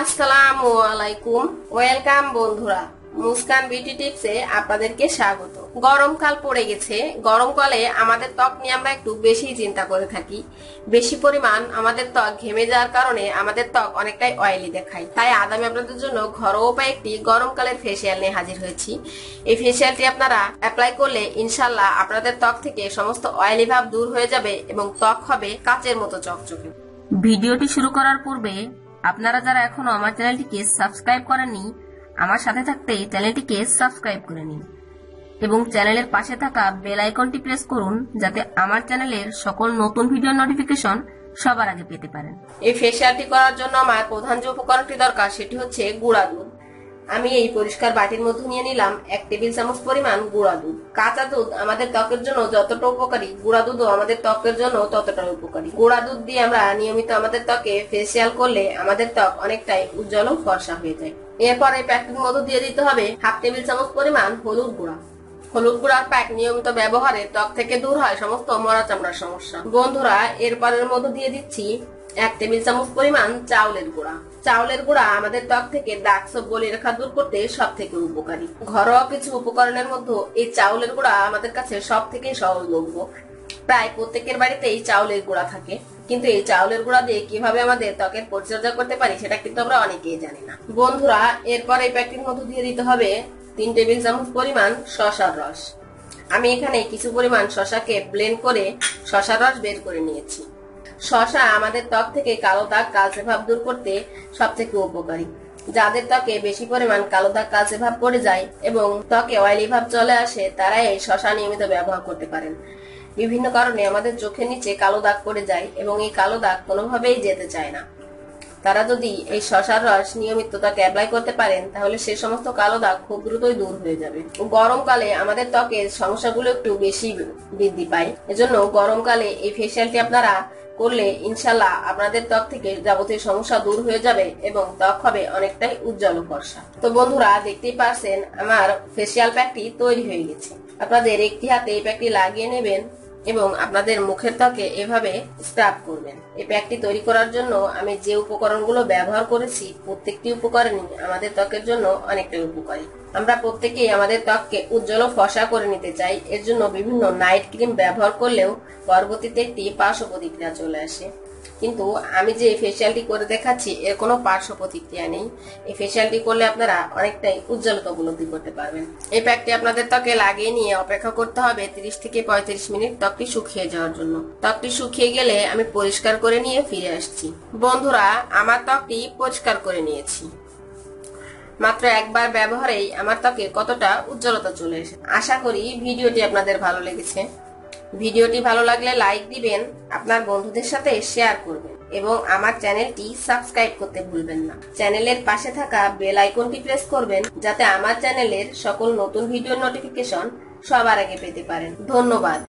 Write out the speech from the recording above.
আসসালামু আলাইকুম, ওয়েলকাম বন্ধুরা। মুস্কান বিউটি টিপসে আপনাদেরকে স্বাগত। গরমকাল পড়ে গেছে। গরমকালে আমাদের ত্বক নিয়ে আমরা একটু বেশি চিন্তা করে থাকি। বেশি পরিমাণ আমাদের ত্বক ঘেমে যাওয়ার কারণে আমাদের ত্বক অনেকটাই অয়েলি দেখায়। তাই আজ আমি আপনাদের জন্য ঘরোয়া উপায়ে একটি গরমকালের ফেসিয়াল নিয়ে হাজির হয়েছি। এই ফেসিয়ালটি আপনারা অ্যাপ্লাই করলে ইনশাল্লাহ আপনাদের ত্বক থেকে সমস্ত অয়েলি ভাব দূর হয়ে যাবে এবং ত্বক হবে কাচের মতো চকচকে। ভিডিওটি শুরু করার পূর্বে আপনারা যারা এখনো আমার চ্যানেলটিকে সাবস্ক্রাইব করেননি, আমার সাথে থাকতে চ্যানেলটিকে সাবস্ক্রাইব করে নিন এবং চ্যানেলের পাশে থাকা বেল আইকনটি প্রেস করুন, যাতে আমার চ্যানেলের সকল নতুন ভিডিওর নোটিফিকেশন সবার আগে পেতে পারেন। এই ফেসিয়ালটি করার জন্য আমার প্রধান যে উপকরণটি দরকার সেটি হচ্ছে গুঁড়া দুধ। আমি এই পরিষ্কার বাটির মধ্যে নিয়ে নিলাম 1 টেবিল চামচ পরিমাণ গুঁড়া দুধ। কাঁচা দুধ আমাদের ত্বকের জন্য যতটা উপকারী, গুঁড়া দুধও আমাদের ত্বকের জন্য ততটা উপকারী। গুঁড়া দুধ দিয়ে আমরা নিয়মিত আমাদের ত্বকে ফেসিয়াল করলে আমাদের ত্বক অনেকটাই উজ্জ্বল ও ফর্সা হয়ে যায়। এরপর এই প্যাকের মধ্যে দিয়ে দিতে হবে 1/2 টেবিল চামচ পরিমাণ হলুদ গুঁড়া। হলুদ গুঁড়ার প্যাক নিয়মিত ব্যবহারে ত্বক থেকে দূর হয় সমস্ত মরা চামড়ার সমস্যা। বন্ধুরা, এরপরের মধ্যে দিয়ে দিচ্ছি 1 টেবিল চামচ পরিমাণ চাউলের গুঁড়া। চাউলের গুঁড়া আমাদের ত্বক থেকে দাগ ছোপ বলি রেখা দূর করতে সব থেকে উপকারী। ঘরোয়া কিছু উপকরণের মধ্যে এই চাউলের গুঁড়া আমাদের কাছে সব থেকে সহজলভ্য। প্রায় প্রত্যেকের বাড়িতেই চাউলের গুঁড়া থাকে, কিন্তু এই চাউলের গুঁড়া দিয়ে কিভাবে আমাদের ত্বকের পরিচর্যা করতে পারি সেটা কিন্তু আমরা অনেকেই জানি না। বন্ধুরা, এরপর এই প্যাকের মধ্যে দিয়ে দিতে হবে 3 টেবিল চামচ পরিমাণ শসার রস। আমি এখানে কিছু পরিমাণ শসাকে ব্লেন্ড করে শসার রস বের করে নিয়েছি। শসা আমাদের ত্বক থেকে কালো দাগ কালচে ভাব দূর করতে সব থেকে উপকারী। যাদের ত্বকে বেশি পরিমাণ কালো দাগ কালচে ভাব পড়ে যায় এবং ত্বকে অয়েলি ভাব চলে আসে, তারা এই শসা নিয়মিত ব্যবহার করতে পারেন। বিভিন্ন কারণে আমাদের চোখের নিচে কালো দাগ পড়ে যায় এবং এই কালো দাগ কোনোভাবেই যেতে চায় না। তারা যদি এই শসার রস নিয়মিত ত্বকে অ্যাপ্লাই করতে পারেন, তাহলে সে সমস্ত কালো দাগ খুব দ্রুতই দূর হয়ে যাবে। গরমকালে আমাদের ত্বকের সমস্যাগুলো একটু বেশি বৃদ্ধি পায়। এজন্য গরমকালে এই ফেসিয়ালটি আপনারা করলে ইনশাল্লাহ আপনাদের ত্বক থেকে যাবতীয় সমস্যা দূর হয়ে যাবে এবং ত্বক হবে অনেকটাই উজ্জ্বল ও ফর্সা। তো বন্ধুরা, দেখতেই পারছেন আমার ফেসিয়াল প্যাকটি তৈরি হয়ে গেছে। আপনাদের একটি হাতে এই প্যাকটি লাগিয়ে নেবেন এবং আপনাদের মুখের ত্বকে এভাবে স্ক্রাব করবেন। এই প্যাকটি তৈরি করার জন্য আমি যে উপকরণগুলো ব্যবহার করেছি, প্রত্যেকটি উপকরণই আমাদের ত্বকের জন্য অনেকটাই উপকারী। আমরা প্রত্যেকেই আমাদের ত্বককে উজ্জ্বল ও ফর্সা করে নিতে চাই। এর জন্য বিভিন্ন নাইট ক্রিম ব্যবহার করলেও পরবর্তীতে একটি পার্শ্ব প্রতিক্রিয়া চলে আসে, কিন্তু আমি যে ফেসিয়ালটি করে দেখাচ্ছি এর কোনো পার্শ্ব প্রতিক্রিয়া নেই। এই ফেসিয়ালটি করলে আপনারা অনেকটাই উজ্জ্বলতা উপলব্ধি করতে পারবেন। এই প্যাকটি আপনাদের ত্বকে লাগিয়ে নিয়ে অপেক্ষা করতে হবে 30 থেকে 35 মিনিট ত্বকটি শুকিয়ে যাওয়ার জন্য। ত্বকটি শুকিয়ে গেলে আমি পরিষ্কার করে নিয়ে ফিরে আসছি। বন্ধুরা, আমার ত্বকটি পরিষ্কার করে নিয়েছি। মাত্র একবার ব্যবহারেই আমার ত্বকে কতটা উজ্জ্বলতা চলে এসেছে। আশা করি ভিডিওটি আপনাদের ভালো লেগেছে। ভিডিওটি ভালো লাগলে লাইক দিবেন, আপনার বন্ধুদের সাথে শেয়ার করবেন এবং আমার চ্যানেলটি সাবস্ক্রাইব করতে ভুলবেন না। চ্যানেলের পাশে থাকা বেল আইকনটি প্রেস করবেন, যাতে আমার চ্যানেলের সকল নতুন ভিডিওর নোটিফিকেশন সবার আগে পেতে পারেন। ধন্যবাদ।